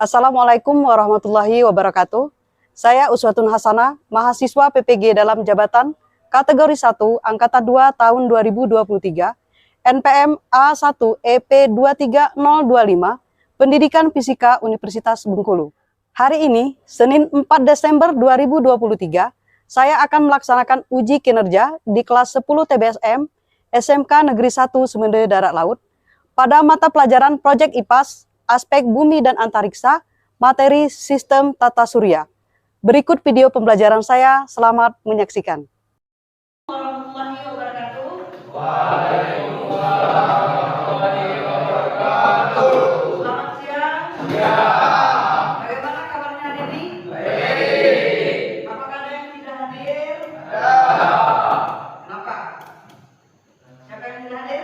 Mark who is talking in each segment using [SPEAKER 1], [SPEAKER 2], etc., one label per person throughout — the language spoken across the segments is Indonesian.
[SPEAKER 1] Assalamualaikum warahmatullahi wabarakatuh. Saya Uswatun Hasanah, mahasiswa PPG dalam jabatan kategori 1 Angkatan 2 tahun 2023, NPM A1 EP 23025, Pendidikan Fisika Universitas Bengkulu. Hari ini, Senin 4 Desember 2023, saya akan melaksanakan uji kinerja di kelas 10 TBSM SMK Negeri 1 Sumende Darat Laut pada mata pelajaran Project IPAS, Aspek Bumi dan Antariksa, materi Sistem Tata Surya. Berikut video pembelajaran saya, selamat menyaksikan.
[SPEAKER 2] Warahmatullahi wabarakatuh.
[SPEAKER 3] Waalaikumsalam warahmatullahi wabarakatuh.
[SPEAKER 2] Selamat siang.
[SPEAKER 3] Ya.
[SPEAKER 2] Bagaimana kabarnya hari ini?
[SPEAKER 3] Baik.
[SPEAKER 2] Apakah ada yang tidak hadir?
[SPEAKER 3] Ya.
[SPEAKER 2] Kenapa? Siapa yang tidak hadir?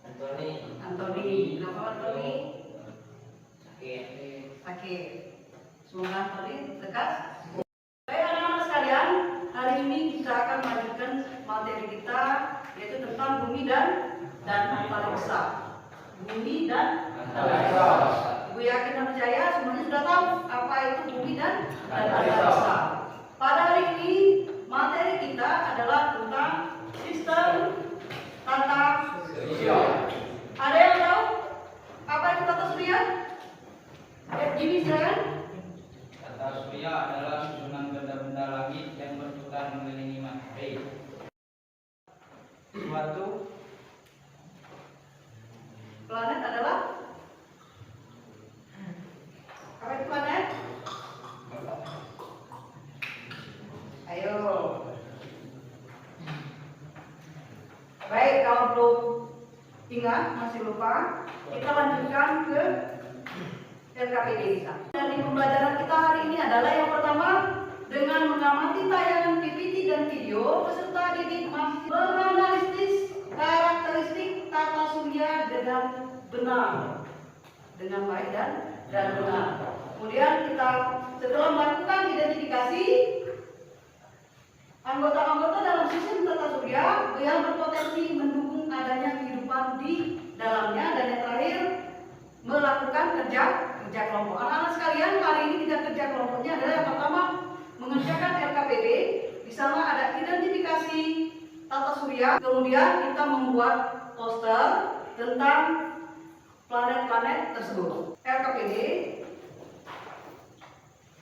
[SPEAKER 3] Antoni.
[SPEAKER 2] Antoni. Kenapa Antoni? Sakit. Semoga Antoni lekas. Baik anak-anak sekalian, hari ini kita akan melanjutkan materi kita yaitu tentang bumi dan antariksa. Bumi dan antariksa. Ibu yakin dan percaya semuanya sudah tahu apa itu bumi dan antariksa. Pada hari ini materi kita adalah tentang sistem tata surya. Ada yang tahu apa itu tata surya? Jimmy silakan.
[SPEAKER 4] Tata surya adalah susunan benda-benda langit yang berputar mengelilingi matahari. Suatu
[SPEAKER 2] Planet adalah apa itu planet? Ayo. Baik, kalau belum ingat, masih lupa, kita lanjutkan ke LKPD kita. Dari pembelajaran kita hari ini adalah yang pertama, dengan mengamati tayangan PPT dan video, peserta didik masih menganalisis karakteristik tata surya dengan benar, dengan baik dan benar. Kemudian kita setelah melakukan identifikasi anggota-anggota dalam sistem tata surya yang berpotensi mendukung adanya kehidupan di dalamnya, dan yang terakhir melakukan kerja kelompok. Anak-anak sekalian, hari ini tidak kerja kelompoknya adalah yang pertama mengerjakan LKPD. Di sana ada identifikasi tata surya, kemudian kita membuat poster tentang planet-planet tersebut. LKPD,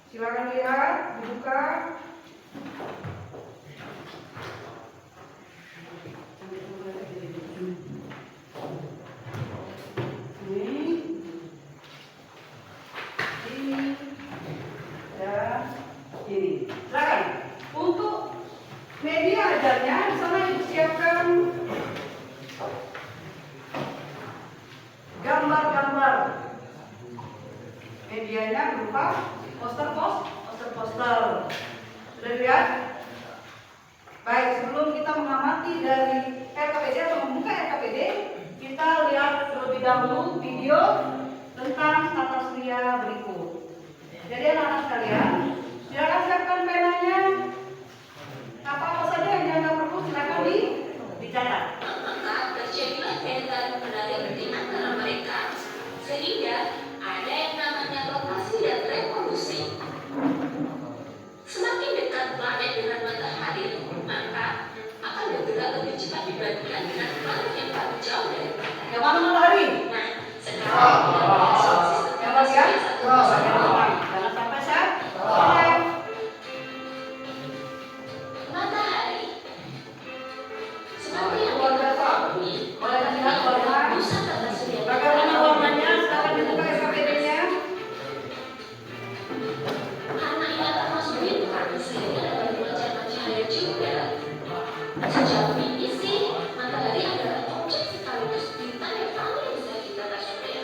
[SPEAKER 2] silakan lihat, dibuka. Silakan. Untuk media ajarnya di sana disiapkan gambar-gambar. Medianya berupa poster-poster. Sudah dilihat? Baik, sebelum kita mengamati dari LKPD atau membuka LKPD, kita lihat terlebih dahulu video tentang tata surya berikut. Jadi anak-anak sekalian, silakan siapkan penanya. Apa saja yang dianggap perlu silakan dicatat.
[SPEAKER 5] Maka terjadilah kaitan menarik penting antara mereka, sehingga ada yang namanya rotasi dan revolusi. Semakin dekat planet dengan matahari, maka akan bergerak lebih cepat dibandingkan dengan planet yang paling jauh dari matahari.
[SPEAKER 2] Yang mana matahari?
[SPEAKER 5] Nah, sekarang kita bahas soal sistem
[SPEAKER 2] Yang
[SPEAKER 5] tata
[SPEAKER 2] bagian?
[SPEAKER 5] surya satu.
[SPEAKER 2] Jangan sampai saya.
[SPEAKER 5] Matahari. Seperti yang
[SPEAKER 2] Luar
[SPEAKER 5] kita
[SPEAKER 2] biasa.
[SPEAKER 5] ketahui,
[SPEAKER 2] Boleh lihat warna.
[SPEAKER 5] pusat tata surya
[SPEAKER 2] Bagaimana warnanya? Silakan dibuka LKPD-nya.
[SPEAKER 5] karena ia termasuk bintang, sehingga dapat memancarkan cahaya juga. Sejauh ini sih, matahari adalah objek sekaligus bintang yang paling besar di tata surya.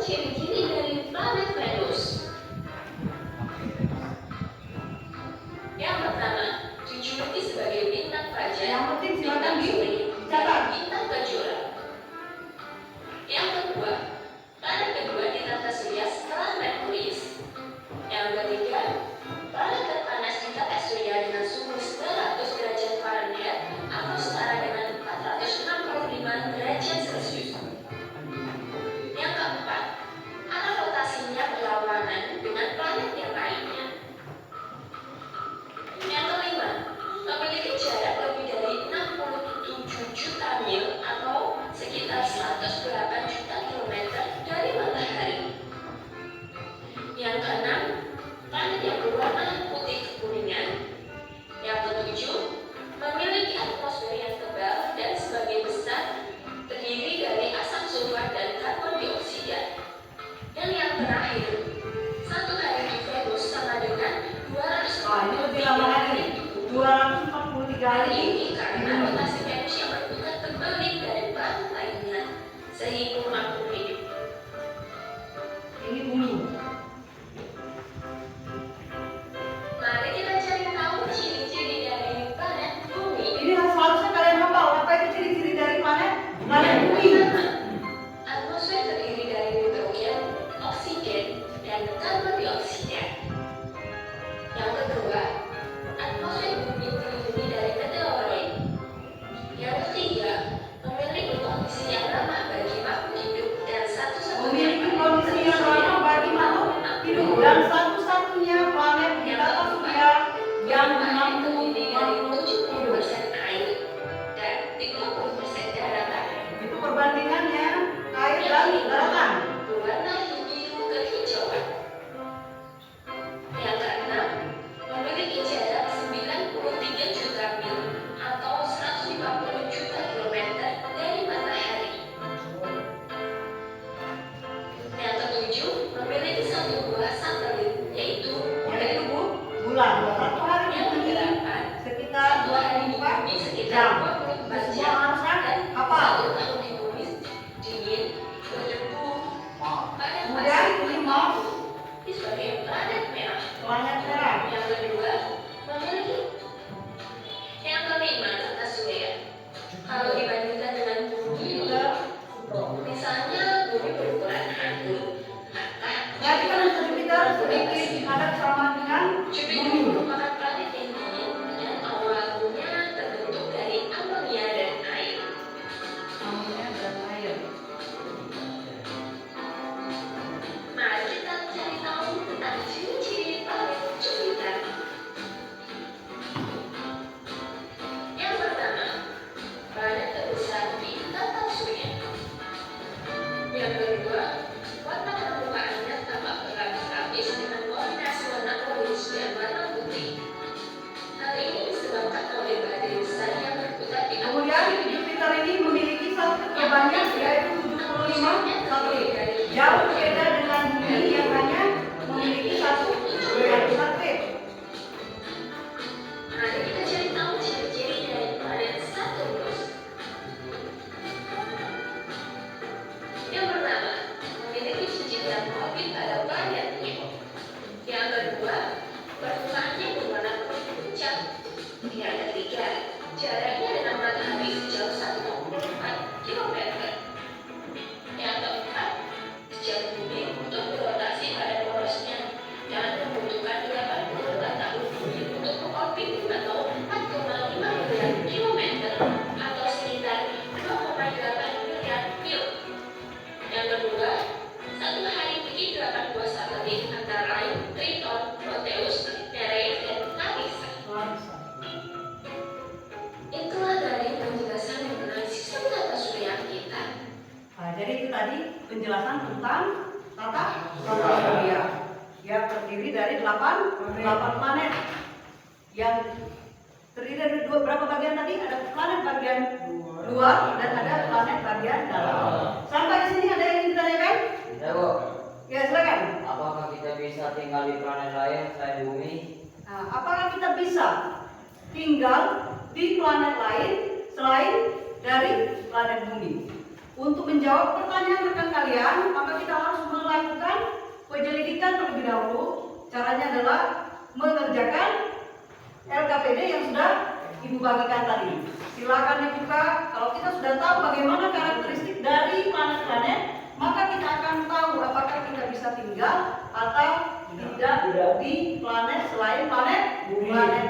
[SPEAKER 5] ciri-ciri dari planet Venus? Yang pertama, dijuluki sebagai bintang fajar,
[SPEAKER 2] Yang penting silakan
[SPEAKER 5] bintang suri, dan
[SPEAKER 2] dicatat.
[SPEAKER 5] bintang kejora. Yang kedua, planet kedua di tata surya setelah Merkurius. Yang ketiga, planet terpanas di tata surya dengan suhu 900 derajat Fahrenheit atau setara dengan 465 derajat Celcius. Yang keempat, arah rotasinya berlawanan dengan planet yang lainnya. Yang kelima, memiliki jarak lebih dari 67 juta mil atau sekitar 108 juta kilometer dari matahari. Yang keenam, planet yang berwarna putih kekuningan. Yang ketujuh, memiliki atmosfer yang tebal dan sebagian besar terdiri dari asam sulfur dan karbon dioksida. Dan yang terakhir, satu hari di Venus sama dengan 243
[SPEAKER 2] Wah, ini lebih lama lagi. 243
[SPEAKER 5] hari
[SPEAKER 2] hari.
[SPEAKER 5] ini karena rotasi Venus yang berputar terbalik dari planet lainnya, sehingga makhluk hidup.
[SPEAKER 2] Ini bumi.
[SPEAKER 5] Mari kita cari tahu ciri-ciri dari planet bumi.
[SPEAKER 2] Ini seharusnya kalian hafal. Apa itu ciri-ciri dari planet bumi?
[SPEAKER 5] Atmosfer terdiri dari nitrogen, oksigen, dan karbon dioksida. Yang kedua, atmosfer bumi dilindungi dari meteoroid. Yang ketiga, memiliki kondisi yang ramah bagi makhluk hidup dan satu-satunya
[SPEAKER 2] Memiliki kondisi yang ramah bagi makhluk hidup dan satu-satunya planet di tata surya yang menampung
[SPEAKER 5] terdiri dari
[SPEAKER 2] makhluk hidup.
[SPEAKER 5] 70% air dan 30% daratan.
[SPEAKER 2] Itu perbandingannya air
[SPEAKER 5] Yang
[SPEAKER 2] dan
[SPEAKER 5] kelima,
[SPEAKER 2] daratan.
[SPEAKER 5] berwarna biru kehijauan. Yang keenam, memiliki jarak 93 juta mil atau 150 juta kilometer dari matahari. Yang ketujuh, memiliki satu buah satelit, yaitu
[SPEAKER 2] Yaitu bulan. Satu hari di
[SPEAKER 5] yang
[SPEAKER 2] bumi
[SPEAKER 5] kedelapan.
[SPEAKER 2] sekitar
[SPEAKER 5] Satu hari di bumi
[SPEAKER 2] 24
[SPEAKER 5] sekitar
[SPEAKER 2] jam.
[SPEAKER 5] 24
[SPEAKER 2] Semua
[SPEAKER 5] jam
[SPEAKER 2] harusnya
[SPEAKER 5] dan
[SPEAKER 2] hafal.
[SPEAKER 5] satu tahun di bumi dingin, berdebu, padat
[SPEAKER 2] Kemudian ini Mars,
[SPEAKER 5] pasir sebagai planet merah.
[SPEAKER 2] planet merah.
[SPEAKER 5] Yang kedua, memiliki yang kelima tata surya. Kalau dibandingkan dengan bumi, misalnya bumi berukuran anggur, maka
[SPEAKER 2] Jadi kan Jupiter sedikit ada kesamaan dengan
[SPEAKER 5] Jupiter
[SPEAKER 2] bumi.
[SPEAKER 5] merupakan planet yang dingin dan awalnya terbentuk dari amonia dan air.
[SPEAKER 2] Amonia dan air.
[SPEAKER 5] Mari kita cari tahu tentang ciri-ciri planet Jupiter. Yang pertama, planet terbesar di tata surya. Yang kedua, warna permukaannya tampak berlapis-lapis dengan kombinasi warna orange dan warna putih. Hal ini disebabkan oleh badai besar yang berputar di
[SPEAKER 2] Kemudian Jupiter ini memiliki satu ketebalannya yaitu 75 satelit. Jauh berbeda dengan bumi yang hanya memiliki satu satelit.
[SPEAKER 5] Mari kita cari tahu ciri-ciri dari planet Saturnus. Yang pertama, memiliki cicilan orbit pada planetnya. Yang kedua, permukaannya berwarna kuning pucat. Yang ketiga, jaraknya dengan matahari sejauh 1,4 km. Yang keempat, sejak bumi untuk berotasi pada porosnya dan membutuhkan 88 tahun bumi untuk mengorbit atau 4,5 miliar kilometer atau sekitar 2,8 miliar mil. Yang kedua, satu hari bikin 8 buah satelit antara lain Triton, Proteus, Nereid, dan Clarissa. Itulah dari penjelasan mengenai sistem tata surya kita.
[SPEAKER 2] Nah, jadi itu tadi penjelasan tentang tata surya yang terdiri dari 8 planet yang terdiri dari berapa bagian tadi? Ada planet bagian luar dan ada planet bagian dalam. Sampai di sini ada yang ingin ditanyakan?
[SPEAKER 3] Ya, Bu.
[SPEAKER 2] Ya, silakan.
[SPEAKER 3] Apakah kita bisa tinggal di planet lain selain bumi?
[SPEAKER 2] Nah, apakah kita bisa tinggal di planet lain selain dari planet bumi? Untuk menjawab pertanyaan rekan kalian, maka kita harus penyelidikan terlebih dahulu. Caranya adalah mengerjakan LKPD yang sudah Ibu bagikan tadi. Silakan dibuka. Kalau kita sudah tahu bagaimana karakteristik dari planet-planet, maka kita akan tahu apakah kita bisa tinggal atau tidak di planet selain planet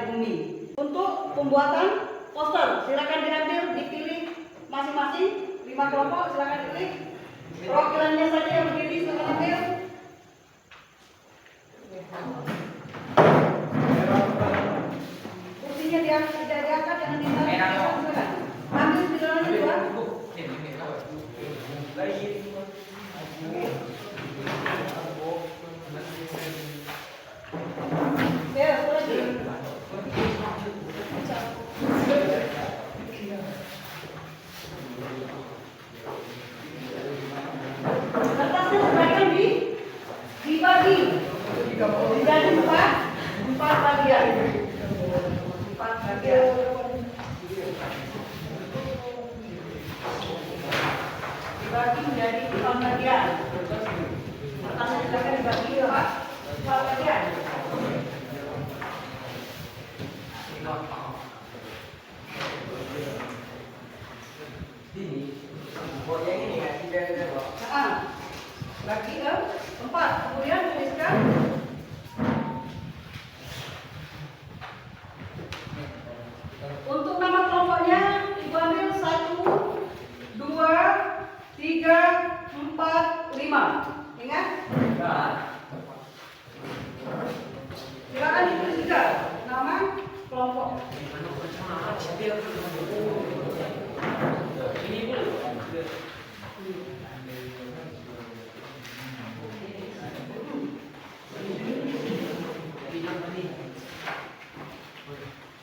[SPEAKER 2] bumi. Untuk pembuatan poster, silakan diambil, dipilih masing-masing 5 kelompok, silakan dipilih. Perwakilannya saja yang berdiri, silakan ambil. Kursinya diangkat, jangan diangkat. Ambil sembilannya dua. Ya, lagi. Kertasnya sebagian dibagi. Jadi empat bagian. Dibagi menjadi 4 bagian. Kertasnya juga dibagi apa? 4 bagian. Bagi ke 4. Kemudian tuliskan untuk nama kelompoknya. Ibu ambil 1, 2, 3, 4, 5. Ingat? Silakan ditulis juga nama kelompok.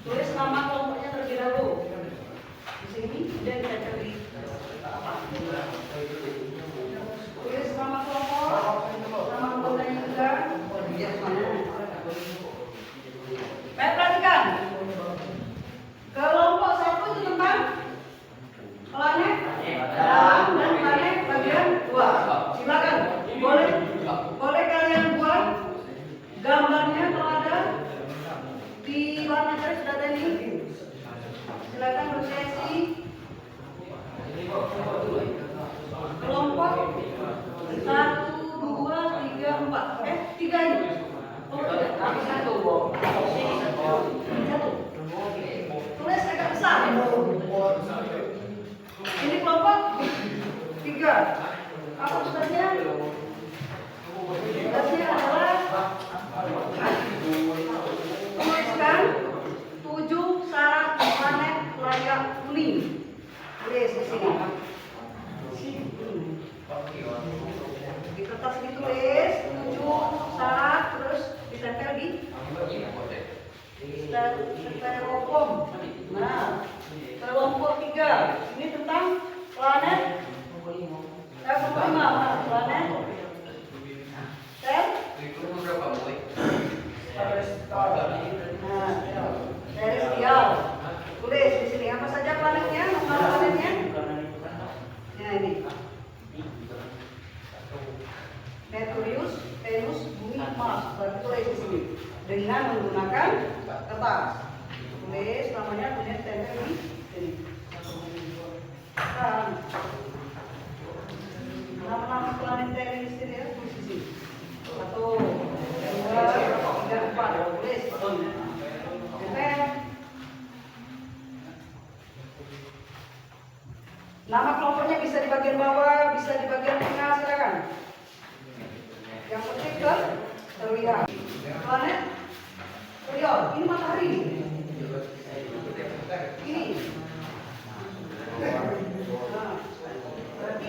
[SPEAKER 2] Tulis nama kelompoknya terlebih dahulu. Di sini dan kita cari apa? Tulis nama kelompok, nama anggotanya juga. Baik, perhatikan. Kelompok 1 itu tentang planet dalam dan planet bagian 2. Silakan. Boleh kalian buat gambarnya kalau ada di warna garis sudah ada ini. Silakan bersesi. Kelompok 1, 2, 3, 4. 3 ini. Oh, tidak. Tapi 1. Tulis agak besar. Ini kelompok 3. Apa tugasnya? Tugasnya adalah tuliskan 7 syarat planet layak huni. Tulis di sini. Di kertas ditulis 7 syarat, terus ditempel di styrofoam. Nah, kelompok 3 ini tentang planet kelompok 5 planet terrestrial. Tulis di sini apa saja planetnya, nama planetnya. Nah, ini Merkurius, Venus, Bumi, Mars. Berarti tulis di sini dengan menggunakan kertas. Tulis namanya, kemudian tempel di sini. Nama-nama planet terrestrial tulis di sini. 1, 2, 3, 4. Tulis. Tempel. Nama kelompoknya bisa di bagian bawah, bisa di bagian tengah, silakan. Yang penting terlihat. Planet Orion, ini matahari. Ini. Nah, berarti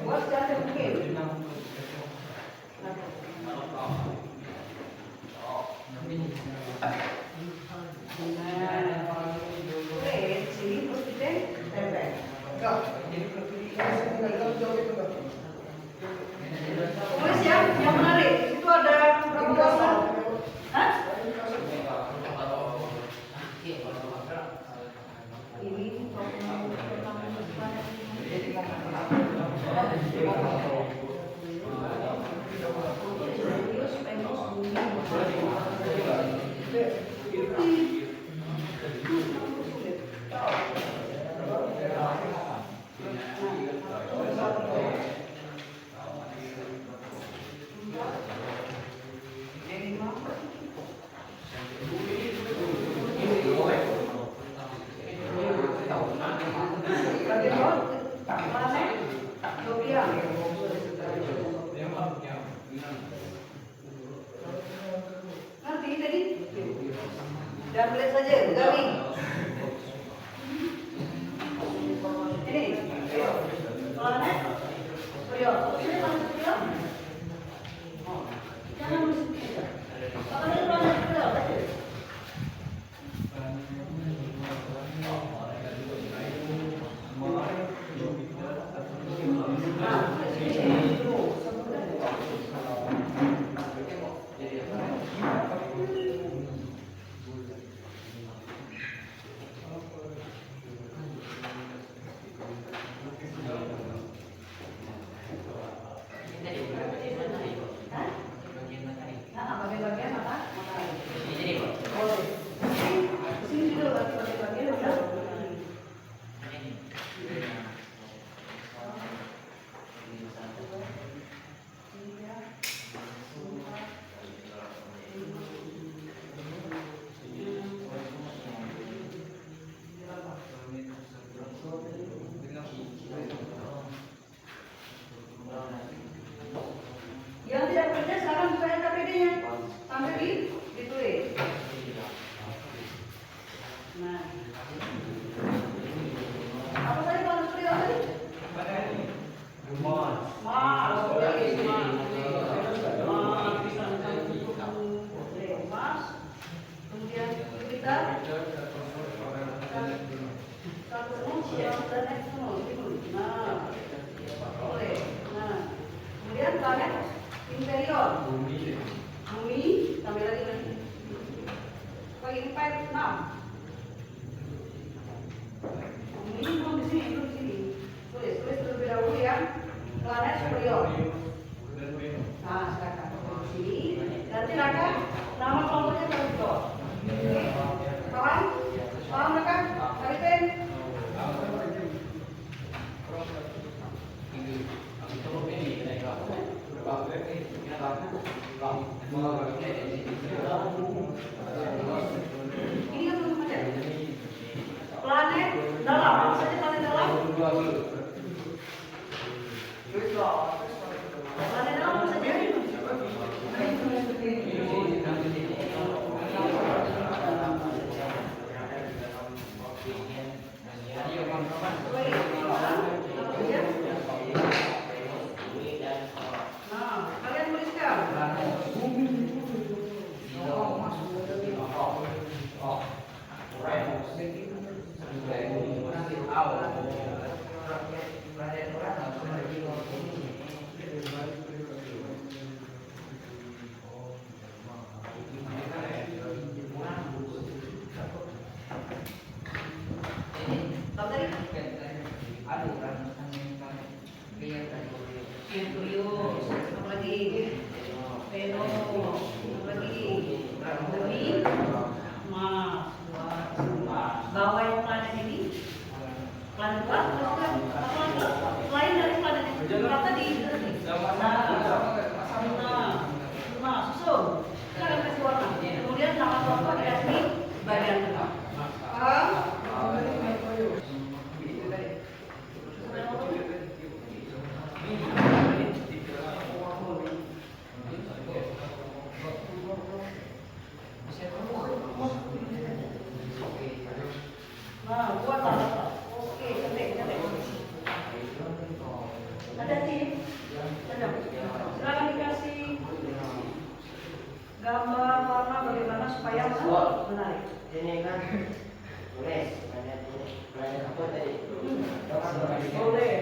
[SPEAKER 2] Buat secara mungkin. Sini terus kita tempel. Tulis ya, yang menarik. Itu ada berapa gambar? Hah? Ini ngerti tadi? Dan lihat saja, garing. Ini, planet, Suryo. Ini planet Suryo. Jangan mesti. Apa ini planet Suryo? Bagian apa? Sini dulu bagian udah. Yang tidak kerja sekarang buka KPD-nya sampai ditulis. Nah, apa tadi kalau Suryo tadi? Mas, kemudian kita satu yang dan next nah, boleh. Nah, kemudian planet interior, bumi, tambah lagi. Bagi 4, 6. Bumi belum di sini, belum di sini. Tulis terlebih dahulu yang planet superior. Nah, silakan di sini. Nanti akan nama kelompoknya tertulis. Oke, paham? Paham mereka? Cari pen. Ini kan belum ada. Planet dalam, apa saja planet dalam? Planet dalam apa saja? Nah, kalian tuliskan. Merkurius, apa lagi? Venus, apa lagi? Bumi, Mars, bawah yang planet ini, planet luar, apa lagi? Selain dari planet itu, berapa di nah, susun. Kita akan kasih warna. Kemudian nama kelompok dikasih bagian tengah. Paham? Ada tim? Ada. Silakan dikasih gambar warna bagaimana supaya menarik.
[SPEAKER 3] Ini kan tulis banyak apa tadi?
[SPEAKER 2] Boleh.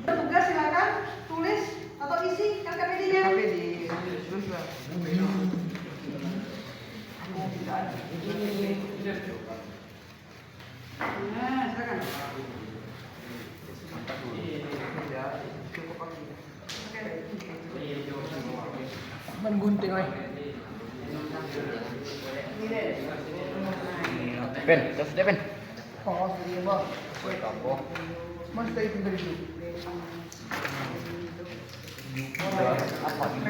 [SPEAKER 2] Tugas silakan tulis atau isi KKPD-nya. Nah, silakan.
[SPEAKER 4] Menggunting oi.
[SPEAKER 6] Pen, terus dia pen.
[SPEAKER 4] Oh, iya, Bang.
[SPEAKER 6] Woi, kampung.
[SPEAKER 4] Mas tadi pindah itu.
[SPEAKER 6] Apa ini?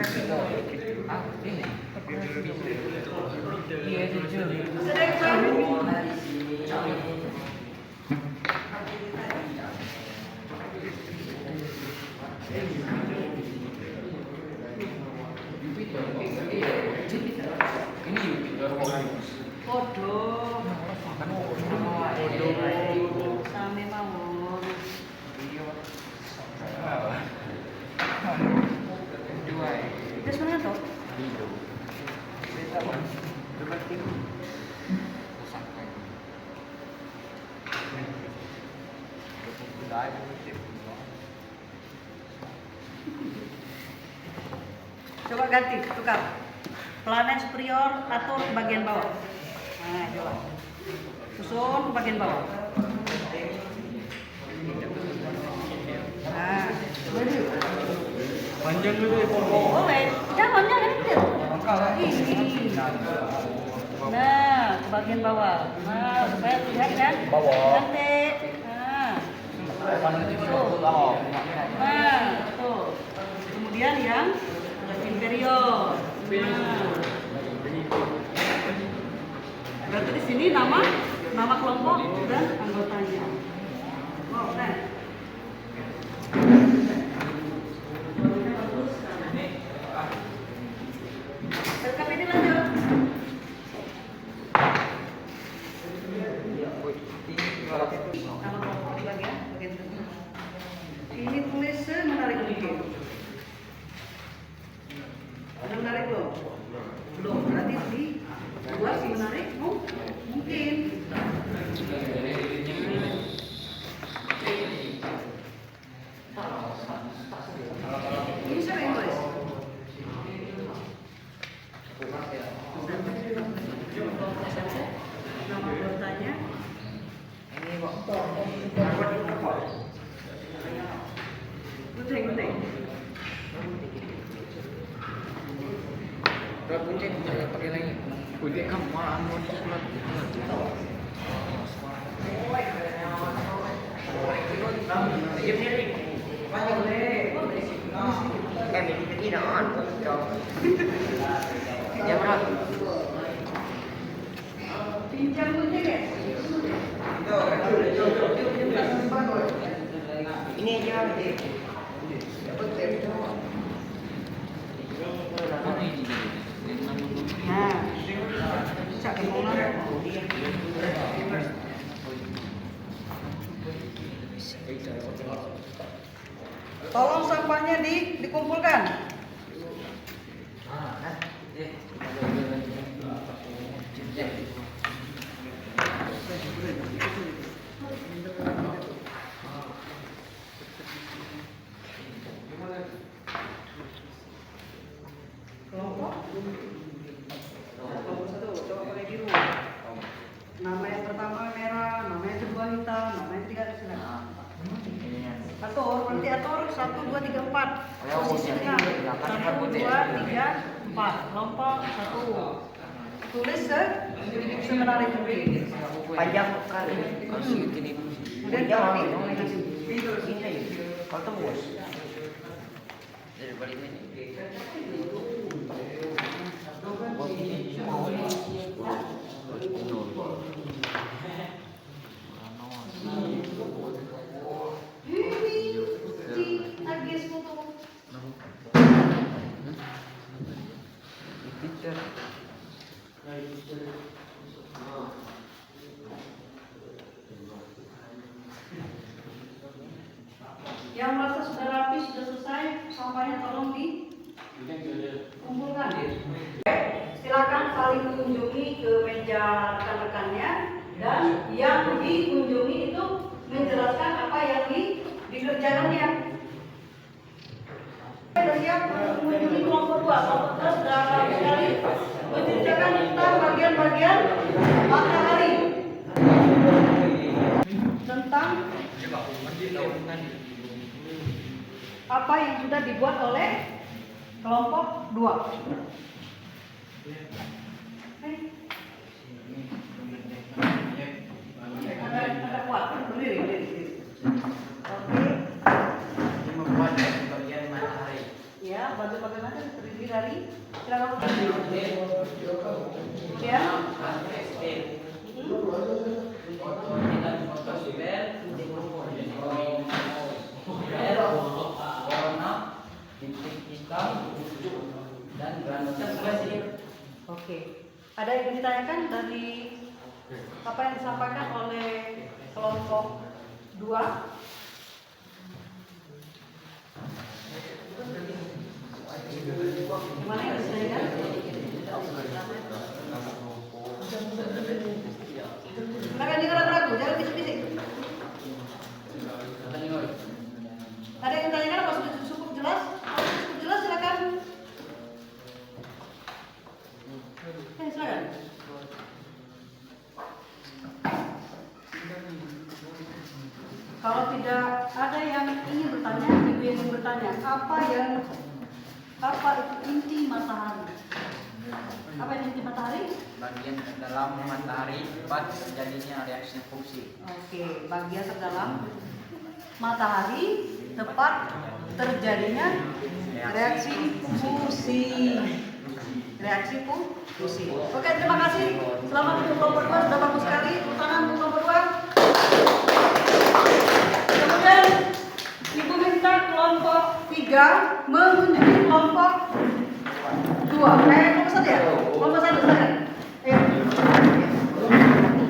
[SPEAKER 6] Ah, ini. Iya, jujur. Ini Jupiter
[SPEAKER 2] Podo. Sami mawon. Wis mana to? Coba ganti, tukar. Planet superior atur ke bagian bawah. Nah, coba. Susun ke bagian bawah. Nah,
[SPEAKER 4] Panjang dulu ya,
[SPEAKER 2] boleh. Jangan itu. Ini. Nah, ke bagian bawah. Nah, supaya terlihat kan?
[SPEAKER 6] Bawah.
[SPEAKER 2] Nanti. Nah. Nah, tuh. Kemudian yang inferior. Nah. Berarti di sini nama kelompok dan anggotanya. Wow, nah. KKPD lanjut. Nama kelompok di bagian tengah. Ini tulis menarik dikit. Ada menarik belum? Belum. Berarti dibuat si menarik mungkin. Ini siapa yang tulis? Nama anggotanya. Gunting.
[SPEAKER 6] Berapa kuncing pakai lagi? Kuncing kamu anu coklat. Em ini cái đó ăn cho. Em rồi.
[SPEAKER 2] Pinjam gunting ya?
[SPEAKER 3] Ini aja nih.
[SPEAKER 2] Nah, bisa kemana? Tolong sampahnya dikumpulkan. Kelompok satu, coba pakai biru. Nama yang pertama merah, nama yang kedua hitam, nama yang ketiga silakan. Atur, nanti atur 1, 2, 3, 4. Posisinya 1, 2, 3, 4. Kelompok 1. Tulis semenarik mungkin.
[SPEAKER 3] Panjang kali.
[SPEAKER 2] Kemudian cari.
[SPEAKER 3] Kalau tembus. Dari balik ini.
[SPEAKER 2] Yang merasa sudah rapi, sudah selesai, sampahnya tolong dikumpulkan. Silakan saling mengunjungi ke meja rekan-rekannya, dan yang dikunjungi itu menjelaskan apa yang dikerjakannya. Siap mengunjungi kelompok 2. Kelompok 2 sudah rapi sekali menceritakan tentang bagian-bagian matahari, tentang apa yang sudah dibuat oleh kelompok 2. Ada kuat, berdiri. Oke.
[SPEAKER 3] Membuat bagian matahari.
[SPEAKER 2] Ya, bagian-bagian matahari terdiri dari silakan. Ya.
[SPEAKER 3] Dan granulasi.
[SPEAKER 2] Oke. Ada yang ditanyakan dari apa yang disampaikan oleh kelompok 2? Gimana yang ditanyakan? Silakan jangan ragu, jangan bisik-bisik. Ada yang ditanyakan apa sudah cukup jelas? Kalau cukup jelas silakan. Silakan. Kalau tidak ada yang ingin bertanya, ibu yang ingin bertanya, apa itu inti matahari? Apa itu inti matahari?
[SPEAKER 4] Bagian dalam matahari tempat terjadinya reaksi fusi.
[SPEAKER 2] Oke, bagian terdalam matahari tempat terjadinya reaksi fusi. Reaksi fusi. Oke, terima kasih. Selamat untuk kelompok 2, sudah bagus sekali. Tepuk tangan untuk kelompok 2. Kemudian ibu minta kelompok 3 mengunjungi kelompok 2. Kelompok 1 ya? Kelompok 1 silakan. Ayo.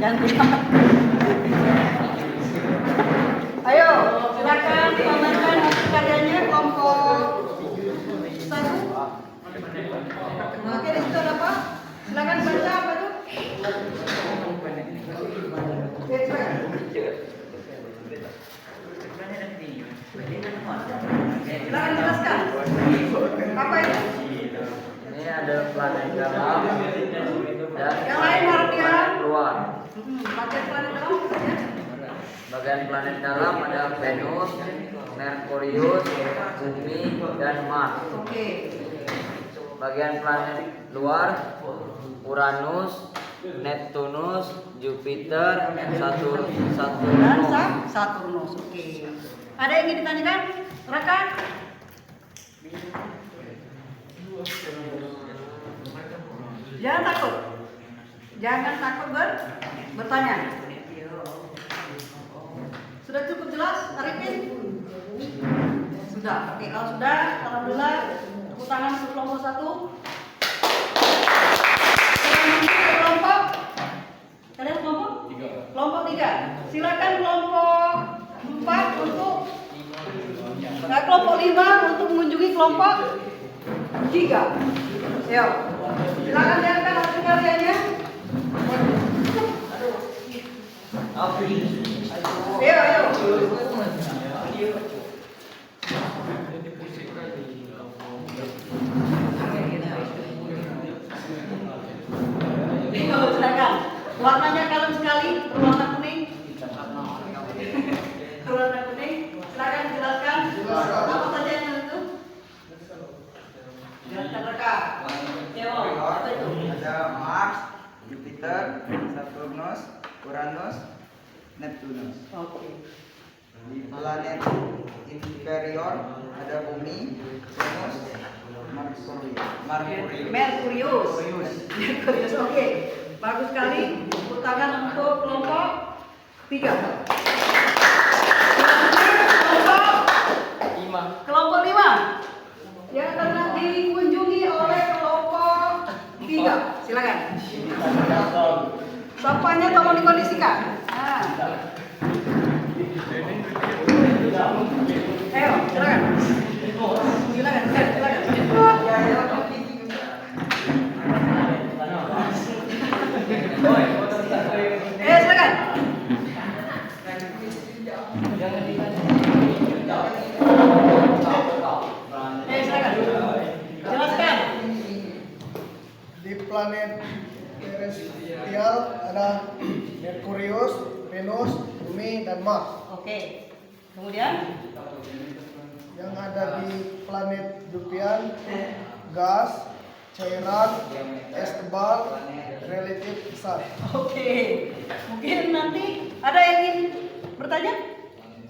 [SPEAKER 2] Ganti. Ayo, silakan pamerkan hasil karyanya kelompok 1. Oke, di situ ada apa? Silakan baca apa itu? Silakan jelaskan. Apa itu?
[SPEAKER 3] Ini ada planet dalam dan
[SPEAKER 2] Yang lain harap ya.
[SPEAKER 3] luar.
[SPEAKER 2] Bagian planet dalam saja.
[SPEAKER 3] Bagian planet dalam ada Venus, Merkurius, Bumi, dan Mars.
[SPEAKER 2] Oke.
[SPEAKER 3] Bagian planet luar Uranus, Neptunus, Jupiter,
[SPEAKER 2] Dan
[SPEAKER 3] Saturnus.
[SPEAKER 2] Saturnus. Oke. Ada yang ingin ditanyakan? Rekan? Jangan takut. Jangan takut bertanya. Sudah cukup jelas, Arifin? Sudah. Oke, kalau sudah, alhamdulillah. Tepuk tangan untuk kelompok 1. Kelompok? Kalian kelompok? 3. Kelompok 3. Silakan kelompok 4 untuk kelompok 5 untuk mengunjungi kelompok 3. Ayo. Silakan lihatkan hasil karyanya. Ayo. Silakan. Warnanya kalem sekali, berwarna kuning. Berwarna kuning. Silakan jelaskan apa saja yang itu. Silakan rekan. Teo, apa itu?
[SPEAKER 7] Ada Mars, Jupiter, Saturnus, Uranus, Neptunus.
[SPEAKER 2] Oke.
[SPEAKER 7] Di planet inferior ada Bumi, Venus,
[SPEAKER 2] Merkurius. Merkurius, oke. Bagus sekali. Tepuk tangan untuk kelompok 3. Kelompok 5 yang akan dikunjungi oleh kelompok 3. Silakan. Sampahnya tolong dikondisikan. Nah. Ayo, silakan. Silakan. Silakan. Silakan. Jelaskan.
[SPEAKER 8] Di planet terrestrial ada Merkurius, Venus, Bumi, dan Mars.
[SPEAKER 2] Oke. Kemudian
[SPEAKER 8] Yang ada di planet Jupiter, gas, cairan, es tebal, relatif besar.
[SPEAKER 2] oke. Mungkin nanti ada yang ingin bertanya?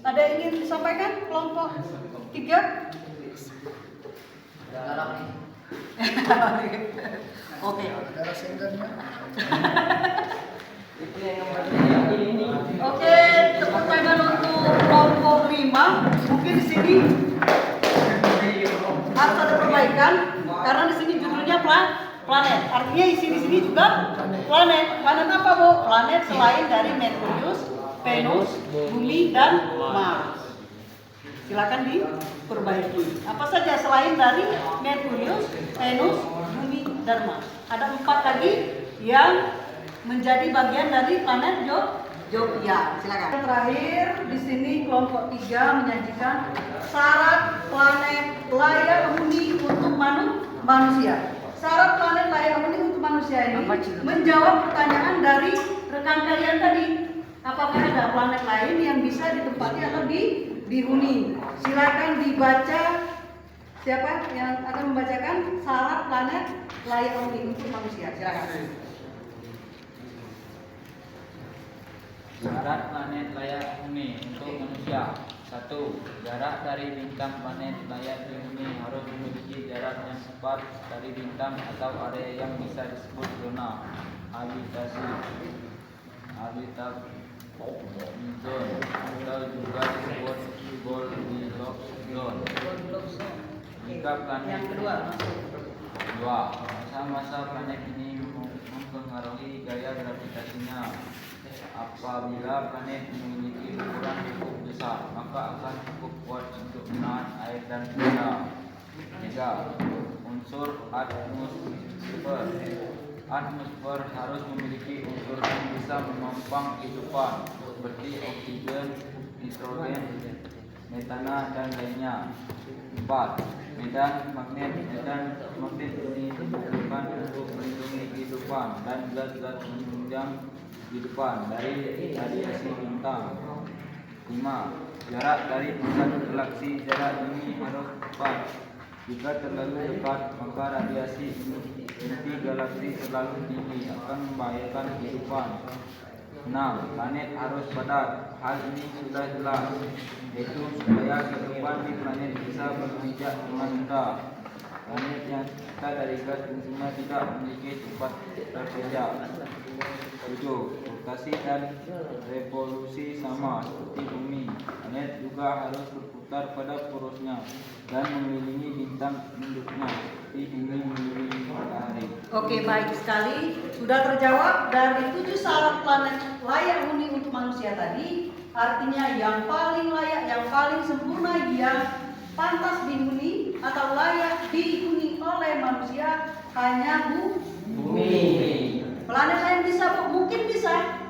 [SPEAKER 2] Ada yang ingin disampaikan kelompok 3? Oke.
[SPEAKER 8] Darah sendernya.
[SPEAKER 2] Oke, tepuk tangan untuk kelompok 5. Mungkin di sini harus ada perbaikan karena di sini judulnya planet. Artinya isi di sini juga planet. Planet apa, Bu? Planet selain dari Merkurius, Venus, Bumi, dan Mars. Silakan diperbaiki. Apa saja selain dari Merkurius, Venus, Bumi, dan Mars? Ada 4 lagi yang menjadi bagian dari planet Jogja. Silakan. Yang terakhir di sini kelompok 3 menyajikan syarat planet layak huni untuk manusia. Syarat planet layak huni untuk manusia ini menjawab pertanyaan dari rekan kalian tadi. Apakah ada planet lain yang bisa ditempati atau dihuni? Silakan dibaca. Siapa yang akan membacakan syarat planet layak huni untuk manusia? Silakan.
[SPEAKER 4] Syarat planet layak huni untuk manusia. 1. Jarak dari bintang planet layak dihuni harus memiliki jarak yang tepat dari bintang atau area yang bisa disebut zona habitasi zone atau juga disebut Goldilocks zone. Jika planet
[SPEAKER 2] Yang kedua.
[SPEAKER 4] 2. Masa-masa planet ini mempengaruhi gaya gravitasinya. Apabila planet memiliki ukuran cukup besar, maka akan cukup kuat untuk menahan air dan udara. 3. Unsur atmosfer. Atmosfer harus memiliki unsur yang bisa menopang kehidupan seperti oksigen, nitrogen, metana, dan lainnya. 4. Medan magnet ini dibutuhkan untuk melindungi kehidupan dan zat-zat penunjang kehidupan dari radiasi bintang. 5. Jarak dari pusat galaksi. Jarak ini harus tepat. Jika terlalu dekat, maka radiasi inti galaksi terlalu tinggi akan membahayakan kehidupan. 6. Planet harus padat. Hal ini sudah jelas, yaitu supaya kehidupan di planet bisa berpijak dengan mudah. Planet yang tercipta dari gas dan semen tidak memiliki sifat berpijak. 7. Rotasi dan revolusi sama seperti bumi. Planet juga harus berputar pada porosnya dan mengelilingi bintang induknya seperti bumi mengelilingi matahari.
[SPEAKER 2] Oke, baik sekali. Sudah terjawab dari 7 syarat planet layak huni untuk manusia tadi. Artinya yang paling layak, yang paling sempurna, yang pantas dihuni atau layak dihuni oleh manusia hanya bumi. Planet lain bisa, mungkin bisa,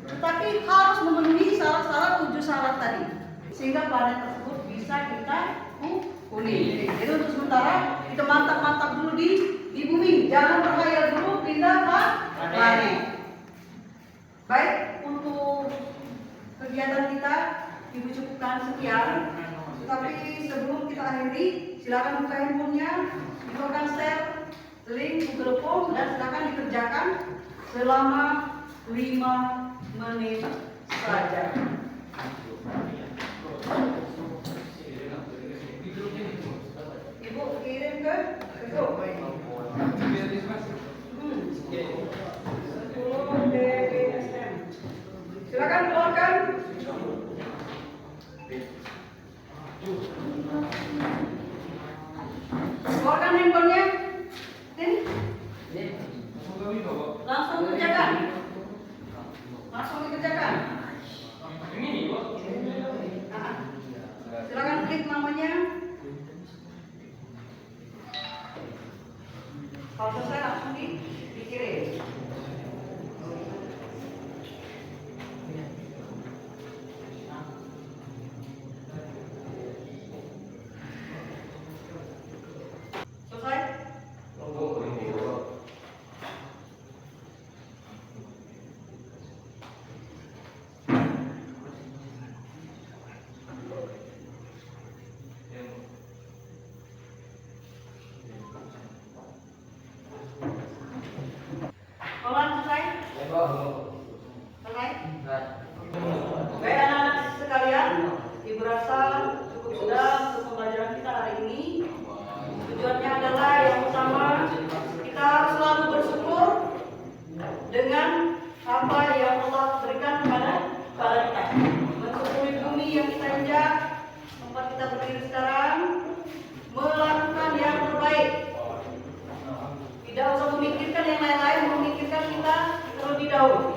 [SPEAKER 2] tetapi harus memenuhi syarat-syarat 7 syarat tadi, sehingga planet tersebut bisa kita huni. Jadi untuk sementara kita mantap-mantap dulu di bumi, jangan berkhayal dulu pindah ke planet. Baik, untuk kegiatan kita Ibu cukupkan sekian. Tapi sebelum kita akhiri, silakan buka handphonenya, Ibu akan share link Google Form dan silakan dikerjakan selama 5 menit saja. Ibu kirim ke grup. 10 DBSM. Silakan keluarkan. Keluarkan handphonenya. Sini. Langsung kerjakan. Langsung dikerjakan. Silakan klik namanya. Kalau selesai langsung dikirim. Selesai? Kolan selesai? Selesai? Baik anak-anak sekalian, Ibu rasa cukup sudah untuk pembelajaran kita hari ini. Tujuannya adalah yang pertama, kita harus selalu bersyukur dengan apa yang Allah berikan kepada kita. Mensyukuri bumi yang kita injak, tempat kita berdiri sekarang, melakukan yang terbaik. Tidak usah memikirkan yang lain-lain, memikirkan kita terlebih dahulu.